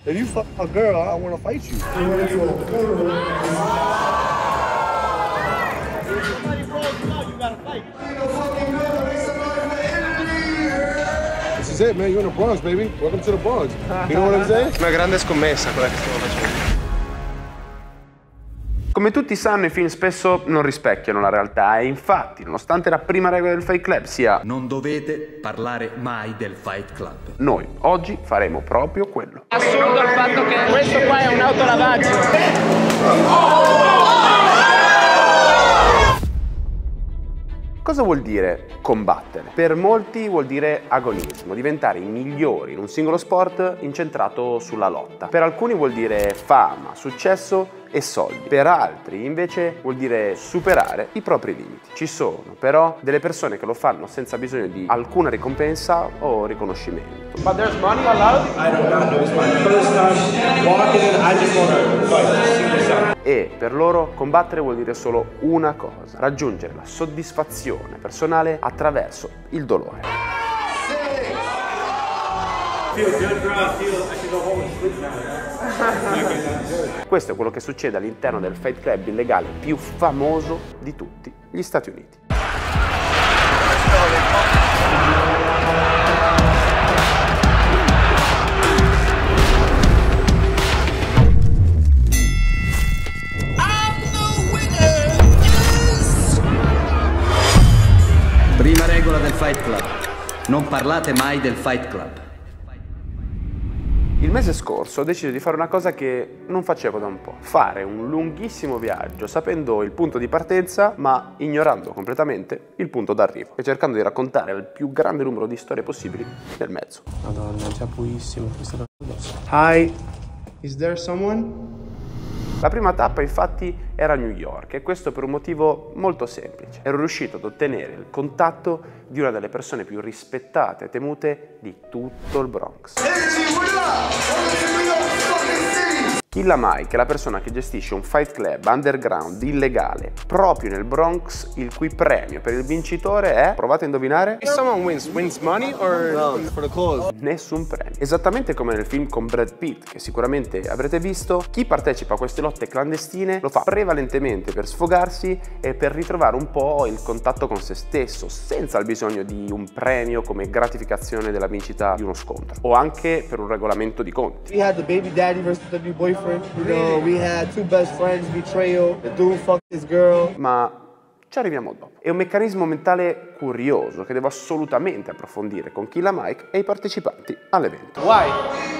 If you fuck a girl, I want to fight you. This is it, man. You're in the Bronx, baby. Welcome to the Bronx. You know what I'm saying? Una grande scommessa quella che stiamo facendo. Come tutti sanno, i film spesso non rispecchiano la realtà e infatti, nonostante la prima regola del Fight Club sia non dovete parlare mai del Fight Club, noi oggi faremo proprio quello. Assurdo il fatto che questo qua è un autolavaggio. Cosa vuol dire combattere? Per molti vuol dire agonismo, diventare i migliori in un singolo sport incentrato sulla lotta. Per alcuni vuol dire fama, successo e soldi. Per altri invece vuol dire superare i propri limiti. Ci sono però delle persone che lo fanno senza bisogno di alcuna ricompensa o riconoscimento. But there's money allowed? I do not know. It's my first time walking in. I just want to fight. E per loro combattere vuol dire solo una cosa: raggiungere la soddisfazione personale attraverso il dolore. Questo è quello che succede all'interno del Fight Club illegale più famoso di tutti gli Stati Uniti. prima regola del Fight Club, non parlate mai del Fight Club. Il mese scorso ho deciso di fare una cosa che non facevo da un po'. Fare un lunghissimo viaggio sapendo il punto di partenza ma ignorando completamente il punto d'arrivo e cercando di raccontare il più grande numero di storie possibili nel mezzo. Madonna, è già purissimo questa cosa. Hi, is there someone? La prima tappa infatti era a New York e questo per un motivo molto semplice. Ero riuscito ad ottenere il contatto di una delle persone più rispettate e temute di tutto il Bronx. Killa Mike è la persona che gestisce un fight club underground illegale proprio nel Bronx, il cui premio per il vincitore è, provate a indovinare? If someone wins money or No, for the cause. Nessun premio. Esattamente come nel film con Brad Pitt, che sicuramente avrete visto, chi partecipa a queste lotte clandestine lo fa prevalentemente per sfogarsi e per ritrovare un po' il contatto con se stesso, senza il bisogno di un premio come gratificazione della vincita di uno scontro, o anche per un regolamento di conti. We had the baby daddy versus the new boyfriend. You know, we had two best friends, betrayal. The dude fucked his girl. Ma ci arriviamo dopo. È un meccanismo mentale curioso che devo assolutamente approfondire con Killa Mike e i partecipanti all'evento. why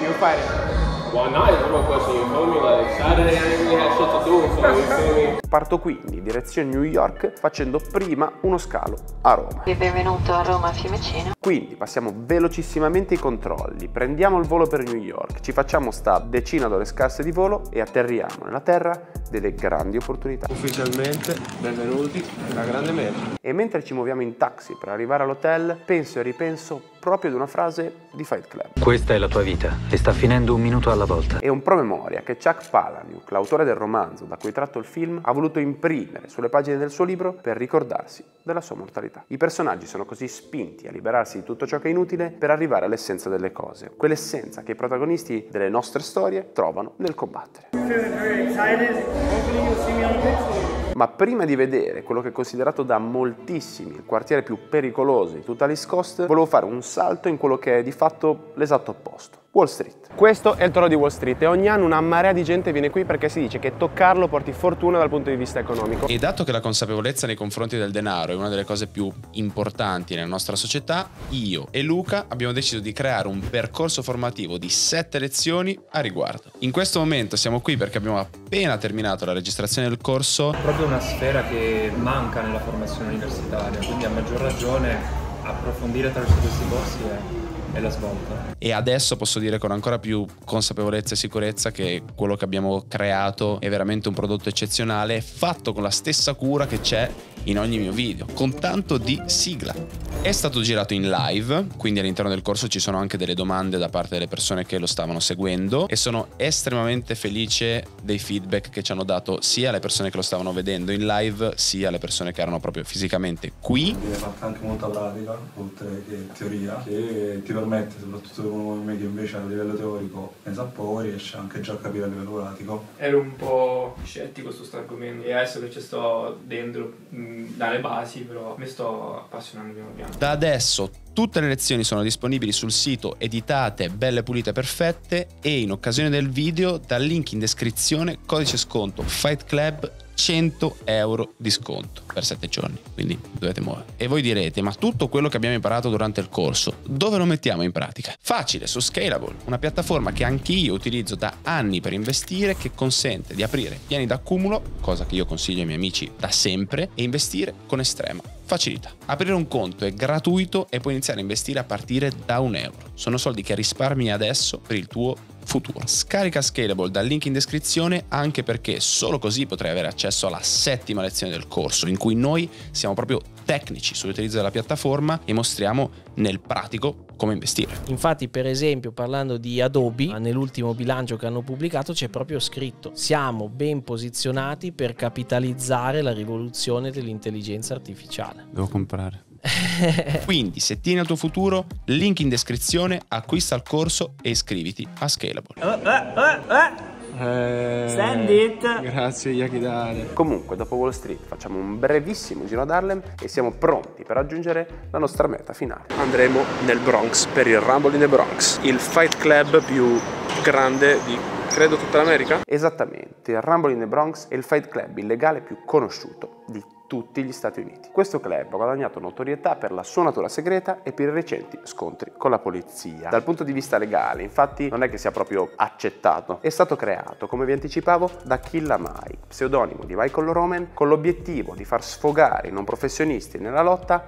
you're fighting? Why not? Is one question. You feel me? Like Saturday, I didn't really have shit to do. So you feel me? Parto quindi in direzione New York facendo prima uno scalo a Roma. Benvenuto a Roma Fiumicino. Quindi passiamo velocissimamente i controlli, prendiamo il volo per New York, ci facciamo sta decina d'ore scarse di volo e atterriamo nella terra delle grandi opportunità. Ufficialmente, benvenuti alla grande meta. E mentre ci muoviamo in taxi per arrivare all'hotel, penso e ripenso proprio ad una frase di Fight Club. Questa è la tua vita e sta finendo un minuto alla volta. È un promemoria che Chuck Palahniuk, l'autore del romanzo da cui tratto il film, ha voluto imprimere sulle pagine del suo libro per ricordarsi della sua mortalità. I personaggi sono così spinti a liberarsi di tutto ciò che è inutile per arrivare all'essenza delle cose, quell'essenza che i protagonisti delle nostre storie trovano nel combattere. Ma prima di vedere quello che è considerato da moltissimi il quartiere più pericoloso di tutta l'East Coast, volevo fare un salto in quello che è di fatto l'esatto opposto: Wall Street. Questo è il toro di Wall Street e ogni anno una marea di gente viene qui perché si dice che toccarlo porti fortuna dal punto di vista economico. E dato che la consapevolezza nei confronti del denaro è una delle cose più importanti nella nostra società, io e Luca abbiamo deciso di creare un percorso formativo di 7 lezioni a riguardo. In questo momento siamo qui perché abbiamo appena terminato la registrazione del corso. Proprio una sfera che manca nella formazione universitaria, quindi a maggior ragione approfondire attraverso questi corsi è la svolta. E adesso posso dire con ancora più consapevolezza e sicurezza che quello che abbiamo creato è veramente un prodotto eccezionale, fatto con la stessa cura che c'è in ogni mio video, con tanto di sigla. È stato girato in live, quindi all'interno del corso ci sono anche delle domande da parte delle persone che lo stavano seguendo e sono estremamente felice dei feedback che ci hanno dato sia le persone che lo stavano vedendo in live sia le persone che erano proprio fisicamente qui. Viene fatta anche molta pratica, oltre che teoria, che ti permette, soprattutto per uno come me che invece a livello teorico ne sa poco, riesce anche già a capire a livello pratico. Ero un po' scettico su questo argomento e adesso che ci sto dentro dalle basi, però mi sto appassionando piano piano. Da adesso tutte le lezioni sono disponibili sul sito, editate, belle pulite, perfette, e in occasione del video dal link in descrizione codice sconto Fight Club, 100 euro di sconto per 7 giorni, quindi dovete muovere. E voi direte, ma tutto quello che abbiamo imparato durante il corso dove lo mettiamo in pratica? Facile, su Scalable, una piattaforma che anch'io utilizzo da anni per investire, che consente di aprire piani d'accumulo, cosa che io consiglio ai miei amici da sempre, e investire con estrema facilità. Aprire un conto è gratuito e puoi iniziare a investire a partire da €1. Sono soldi che risparmi adesso per il tuo futuro. Scarica Scalable dal link in descrizione, anche perché solo così potrai avere accesso alla 7ª lezione del corso, in cui noi siamo proprio tecnici sull'utilizzo della piattaforma e mostriamo nel pratico come investire. Infatti, per esempio, parlando di Adobe, nell'ultimo bilancio che hanno pubblicato c'è proprio scritto: siamo ben posizionati per capitalizzare la rivoluzione dell'intelligenza artificiale. Devo comprare. Quindi, se tieni al tuo futuro, link in descrizione, acquista il corso e iscriviti a Scalable. Send it! Grazie Yakidare. Comunque, dopo Wall Street facciamo un brevissimo giro ad Harlem e siamo pronti per raggiungere la nostra meta finale. Andremo nel Bronx per il Rumble in the Bronx, il fight club più grande di, credo, tutta l'America? Esattamente, il Rumble in the Bronx è il fight club illegale più conosciuto di tutti gli Stati Uniti. Questo club ha guadagnato notorietà per la sua natura segreta e per i recenti scontri con la polizia. Dal punto di vista legale, infatti, non è che sia proprio accettato. È stato creato, come vi anticipavo, da Killa Mike, pseudonimo di Michael Roman, con l'obiettivo di far sfogare i non professionisti nella lotta,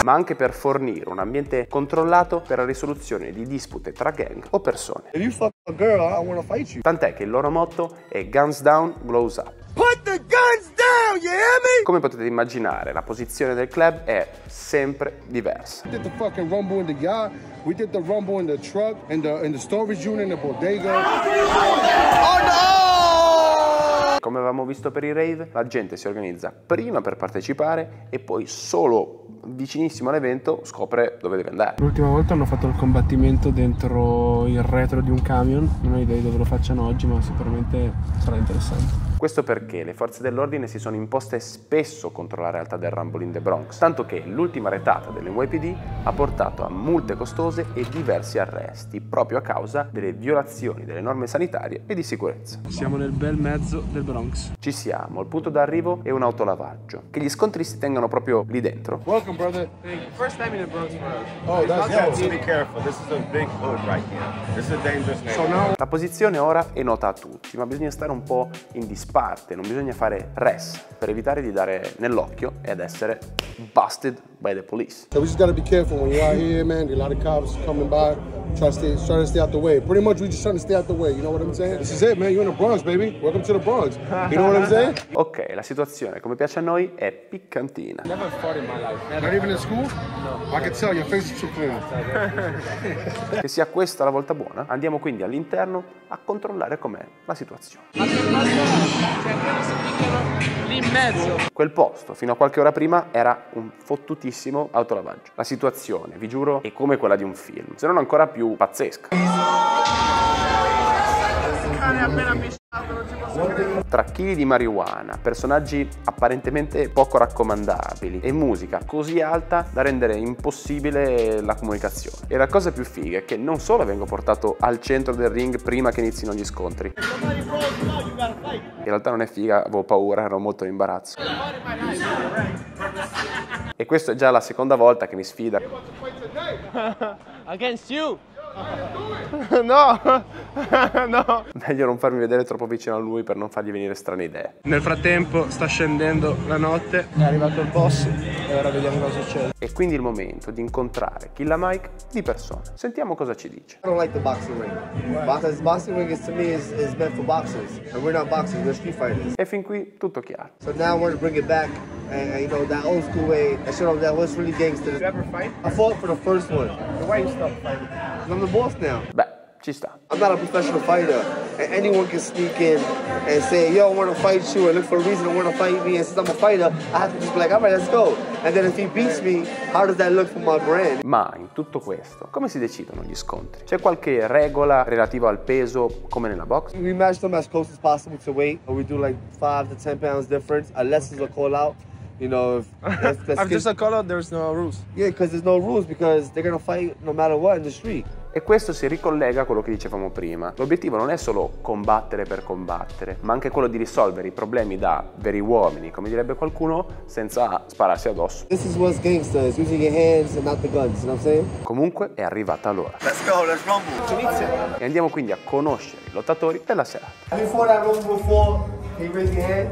ma anche per fornire un ambiente controllato per la risoluzione di dispute tra gang o persone. Tant'è che il loro motto è Guns Down, Glows Up. Put the guns down, you hear me? Come potete immaginare, la posizione del club è sempre diversa. We did the fucking rumble in the yacht, we did the rumble in the truck, in the storage unit, in the bodega. Oh no! Come avevamo visto per i rave, la gente si organizza prima per partecipare e poi solo vicinissimo all'evento scopre dove deve andare. L'ultima volta hanno fatto il combattimento dentro il retro di un camion, non ho idea di dove lo facciano oggi, ma sicuramente sarà interessante. Questo perché le forze dell'ordine si sono imposte spesso contro la realtà del Rumble in the Bronx, tanto che l'ultima retata dell'NYPD ha portato a multe costose e diversi arresti, proprio a causa delle violazioni delle norme sanitarie e di sicurezza. Siamo nel bel mezzo del Bronx. Ci siamo, il punto d'arrivo è un autolavaggio, che gli scontristi tengano proprio lì dentro. Welcome, brother. First time in the Bronx for us. Oh, that's dope. so Be careful. This is a big hood right here. This is a dangerous neighborhood. La posizione ora è nota a tutti, ma bisogna stare un po' in disparte, non bisogna fare res per evitare di dare nell'occhio ed essere busted by the police. So we just gotta be careful when you're out here, man. There are a lot of cops coming by. Try to stay out the way. Pretty much we just trying to stay out the way, you know what I'm saying? This is it, man. You're in the Bronx, baby. Welcome to the Bronx. You know what I'm saying? Ok, la situazione, come piace a noi, è piccantina. Never fought in my life. Not even in school? No. I can tell your face is too clean. Che sia questa la volta buona, andiamo quindi all'interno a controllare com'è la situazione. Lì in mezzo. Quel posto, fino a qualche ora prima, era un fottutissimo autolavaggio. La situazione, vi giuro, è come quella di un film, se non ancora più pazzesca. Tra chili di marijuana, personaggi apparentemente poco raccomandabili e musica così alta da rendere impossibile la comunicazione. E la cosa più figa è che non solo vengo portato al centro del ring prima che inizino gli scontri. In realtà non è figa, avevo paura, ero molto in imbarazzo. E questa è già la seconda volta che mi sfida. Against you! No! No! Meglio non farmi vedere troppo vicino a lui per non fargli venire strane idee. Nel frattempo sta scendendo la notte, è arrivato il boss e ora vediamo cosa succede. E quindi il momento di incontrare Killa Mike di persona. Sentiamo cosa ci dice. I don't like the boxing ring. Boxing ring is, to me is meant for boxers. And we're not boxers, we're street fighters. E fin qui tutto chiaro. So now I want to bring it back. And you know, that old school way, that was really gangster. You ever fight? I fought for the first one. Why you stop fighting? I'm the boss now. Beh, ci sta. I'm not a professional fighter, and anyone can sneak in and say, yo, I want to fight you, and look for a reason to want to fight me, and since I'm a fighter, I have to just be like, all right, let's go. And then if he beats me, how does that look for my brand? Ma in tutto questo, come si decidono gli scontri? C'è qualche regola relativa al peso, come nella box? We match them as close as possible to weight, or we do like 5 to 10 pounds difference, unless there's a call out. You know, if just a call out, there's no rules. Yeah, because there's no rules, because they're gonna fight no matter what in the street. E questo si ricollega a quello che dicevamo prima. L'obiettivo non è solo combattere per combattere, ma anche quello di risolvere i problemi da veri uomini, come direbbe qualcuno, senza spararsi addosso. This is what's gangster, is using your hands and not the guns, you know what I'm saying? Comunque è arrivata l'ora. Let's go, let's rumble. E andiamo quindi a conoscere i lottatori della serata. Before that rumble before, can you raise your hand?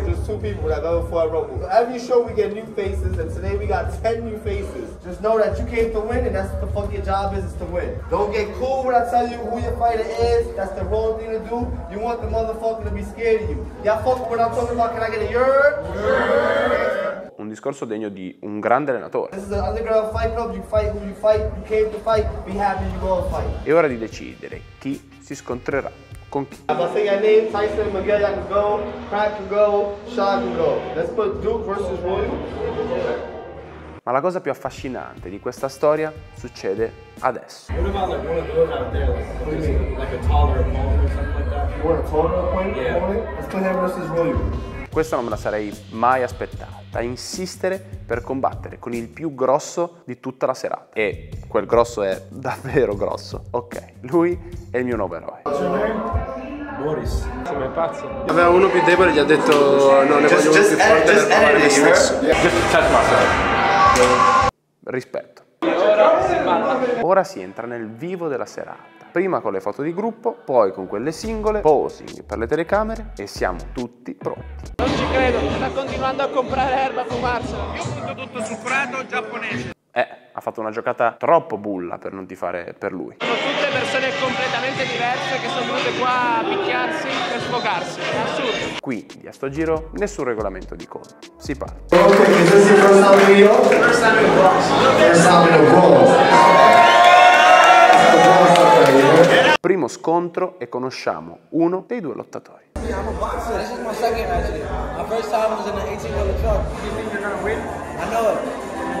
There's 2 people that go before I rumble. Every show we get new faces, and today we got 10 new faces. Just know that you came to win, and that's what the fuck your job is to win. Don't get cool when I tell you who your fighter is. That's the wrong thing to do. You want the motherfucker to be scared of you. Y'all fuck with what I'm talking about? Can I get a Un discorso degno di un grande allenatore. This is an underground fight club. You fight who you fight. You came to fight. Be happy you go and fight. È ora di decidere chi si scontrerà con chi. If I say your name, Tyson, Miguel, I can go, Crack can go, Shaw can go. Let's put Duke versus Royal. Ma la cosa più affascinante di questa storia succede adesso. What about like one of those out there, like a taller opponent or something like that? You want a taller opponent? Yeah. Let's put him versus Royal. Questa non me la sarei mai aspettata, insistere per combattere con il più grosso di tutta la serata. E quel grosso è davvero grosso. Ok, lui è il mio nuovo eroe. Boris. Sembra pazzo. Aveva uno più debole e gli ha detto no, ne voglio uno più forte per provare me stesso. Rispetto. Ora si entra nel vivo della serata. Prima con le foto di gruppo, poi con quelle singole, posing per le telecamere e siamo tutti pronti. Non ci credo, sta continuando a comprare erba a fumarsela. Io butto tutto sul prato giapponese. Ha fatto una giocata troppo bulla per non tifare per lui. Sono tutte persone completamente diverse che sono venute qua a picchiarsi per sfogarsi. È assurdo. Quindi a sto giro nessun regolamento di coda. Si parla. Okay, is this your first time in New York? First time in the Bronx. First time in the Bronx. Primo scontro e conosciamo uno dei due lottatori. This is my second actually. My first time was in the 18-wheeler truck. You think you're gonna win? I know it.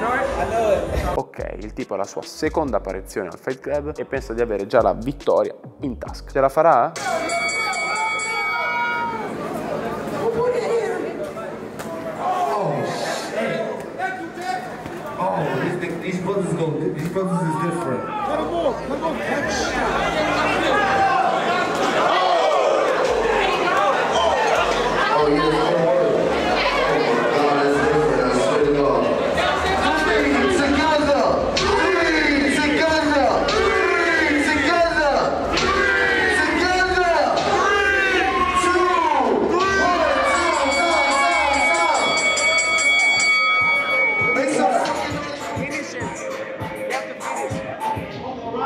I know it. Ok, il tipo ha la sua seconda apparizione al Fight Club e pensa di avere già la vittoria in tasca. Ce la farà? These brothers is different.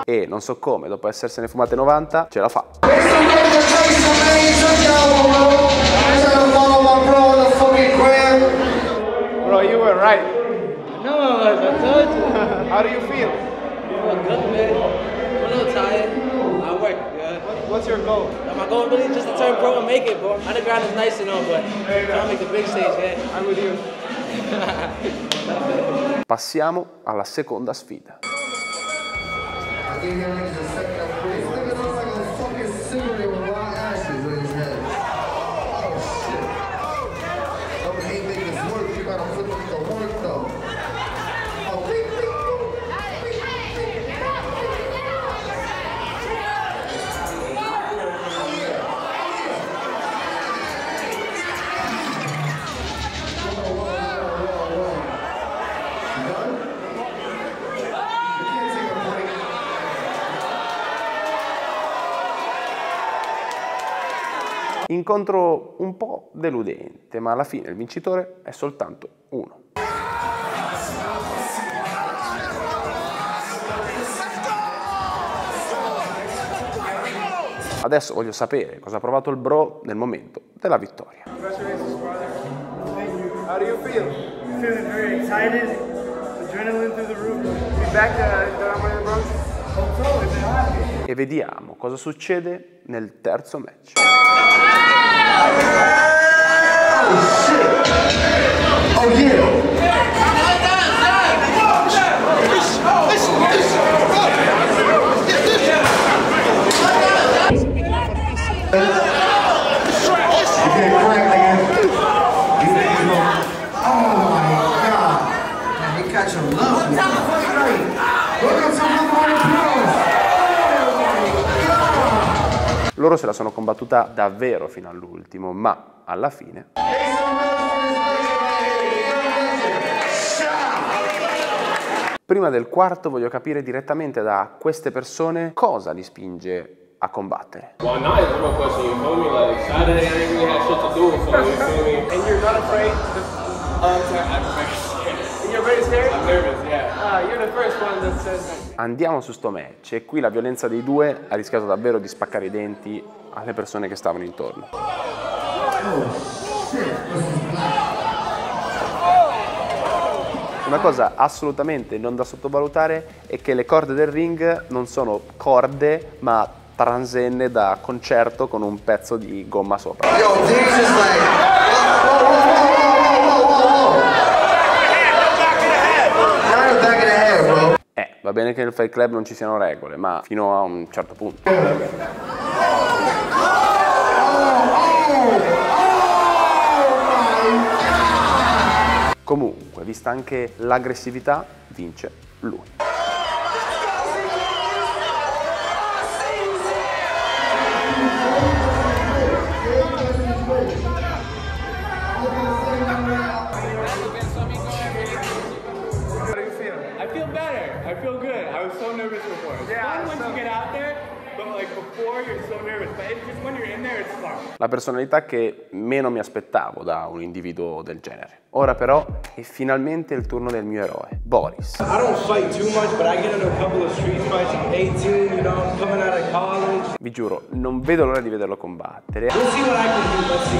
E non so come, dopo essersene fumate 90, ce la fa. Bro, you were right. No, I told you. How do you feel? I'm good, man. I'm a little tired. I work, yeah. What's your goal? My goal really just to turn pro and make it, bro. Underground is nice and all, but trying to make the big stage, yeah. I'm with you. Passiamo alla seconda sfida. Incontro un po' deludente, ma alla fine il vincitore è soltanto uno. Adesso voglio sapere cosa ha provato il bro nel momento della vittoria. How do you feel? Feeling very excited, adrenaline through the roof. Be back to the Bronx? Hope so. E vediamo cosa succede nel terzo match. Oh yeah. Loro se la sono combattuta davvero fino all'ultimo, ma alla fine... Prima del quarto voglio capire direttamente da queste persone cosa li spinge a combattere. Well, now it's a real question, you feel me? Like, Saturday I didn't really have shit to do, so you feel me? And you're not afraid to... I'm very scared. You're very scared? I'm nervous, yeah. You're the first one that says that. Andiamo su sto match e qui la violenza dei due ha rischiato davvero di spaccare i denti alle persone che stavano intorno. Una cosa assolutamente non da sottovalutare è che le corde del ring non sono corde ma transenne da concerto con un pezzo di gomma sopra. Va bene che nel Fight Club non ci siano regole, ma fino a un certo punto. Comunque, vista anche l'aggressività, vince lui. La personalità che meno mi aspettavo da un individuo del genere. Ora però è finalmente il turno del mio eroe, Boris. I don't fight too much, but I get into a couple of street fights. I'm 18, you know, I'm coming out of college. Vi giuro, non vedo l'ora di vederlo combattere. We'll see what I can do, let's see.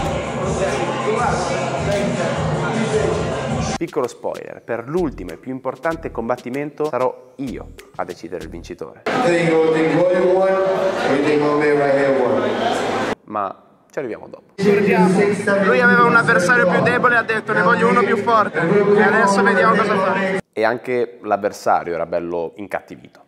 Piccolo spoiler, per l'ultimo e più importante combattimento sarò io a decidere il vincitore. Ma ci arriviamo dopo. Lui aveva un avversario più debole e ha detto ne voglio uno più forte. E adesso vediamo cosa fare. E anche l'avversario era bello incattivito.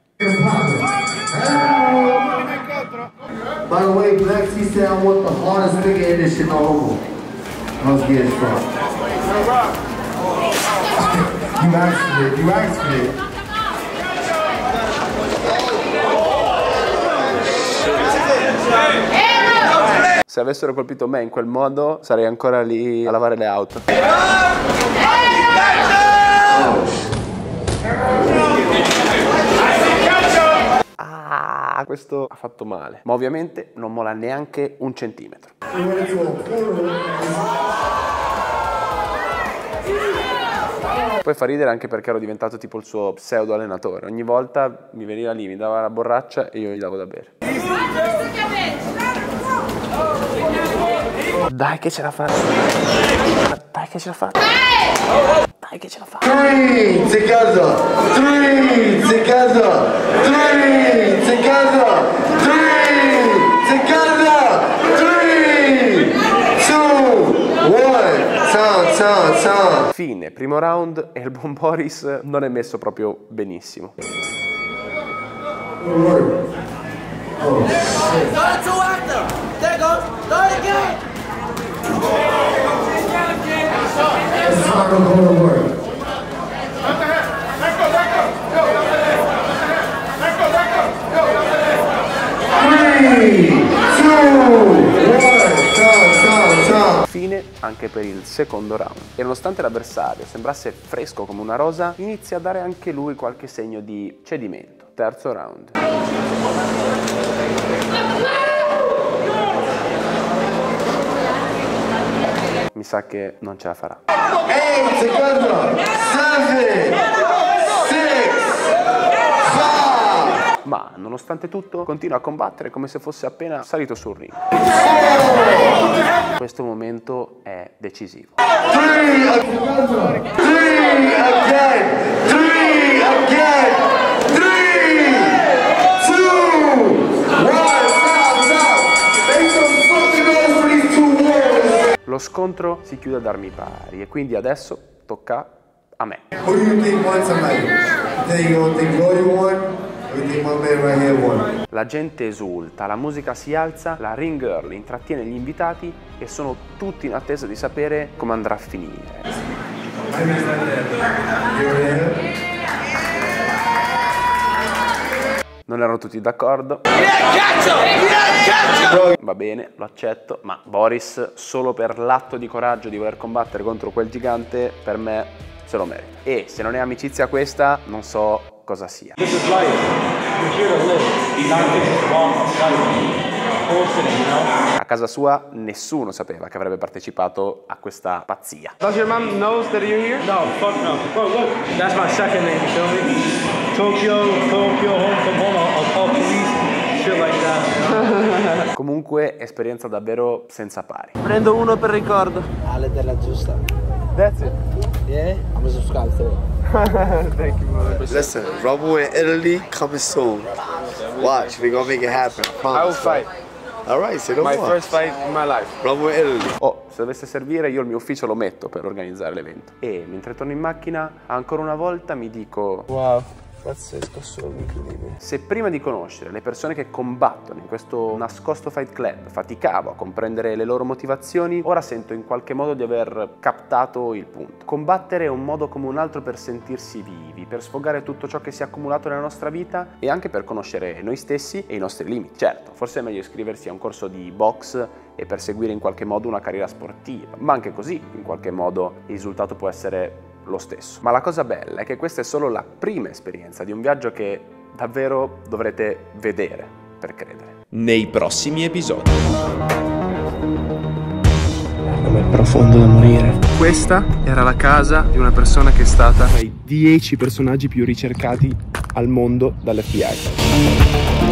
By the way, Black T said I want the hardest nigga in this shit all over. I was getting strong. You asked for it, you asked for it. Se avessero colpito me in quel modo sarei ancora lì a lavare le auto. Ah, questo ha fatto male. Ma ovviamente non mola neanche un centimetro. Poi fa ridere anche perché ero diventato tipo il suo pseudo allenatore. Ogni volta mi veniva lì, mi dava la borraccia e io gli davo da bere. Dai che ce la fa. Dai che ce la fa. Dai che ce la fa. 3 together. 3 together. 3 together. 3 together. 3 2 1 Time. Fine, primo round e il buon Boris non è messo proprio benissimo. Fine anche per il secondo round. E nonostante l'avversario sembrasse fresco come una rosa, inizia a dare anche lui qualche segno di cedimento. Terzo round. Mi sa che non ce la farà. 8 together. 7 6 5. Ma nonostante tutto continua a combattere come se fosse appena salito sul ring. Questo momento è decisivo. 3 again. 3 again. 3 2 scontro si chiude a darmi pari e quindi adesso tocca a me. Who do you think won tonight? You think Glory won? Or you think my man right here won? La gente esulta, la musica si alza, la ring girl intrattiene gli invitati e sono tutti in attesa di sapere come andrà a finire. Non erano tutti d'accordo. Va bene, lo accetto, ma Boris, solo per l'atto di coraggio di voler combattere contro quel gigante, per me se lo merita. E se non è amicizia questa, non so cosa sia. A casa sua nessuno sapeva che avrebbe partecipato a questa pazzia. Does your mom know that you're here? No, fuck no. Bro, look, that's my second name, you feel me? Tokyo, home from home, I'll call police, shit like that. Comunque, esperienza davvero senza pari. Prendo uno per ricordo. Ale della giusta. That's it. Yeah, I'm gonna subscribe to it. Thank you, brother. Listen, Rumble in Italy coming soon. Watch, we gonna make it happen. I will fight. All right, say no My more. first fight in my life. Rumble in Italy. Oh, se dovesse servire io il mio ufficio lo metto per organizzare l'evento. E mentre torno in macchina, ancora una volta mi dico: wow, pazzesco, solo incredibile. Se prima di conoscere le persone che combattono in questo nascosto fight club faticavo a comprendere le loro motivazioni, ora sento in qualche modo di aver captato il punto. Combattere è un modo come un altro per sentirsi vivi, per sfogare tutto ciò che si è accumulato nella nostra vita e anche per conoscere noi stessi e i nostri limiti. Certo, forse è meglio iscriversi a un corso di box e perseguire in qualche modo una carriera sportiva, ma anche così in qualche modo il risultato può essere lo stesso. Ma la cosa bella è che questa è solo la prima esperienza di un viaggio che davvero dovrete vedere per credere. Nei prossimi episodi. È profondo da morire. Questa era la casa di una persona che è stata tra i 10 personaggi più ricercati al mondo dall'FBI.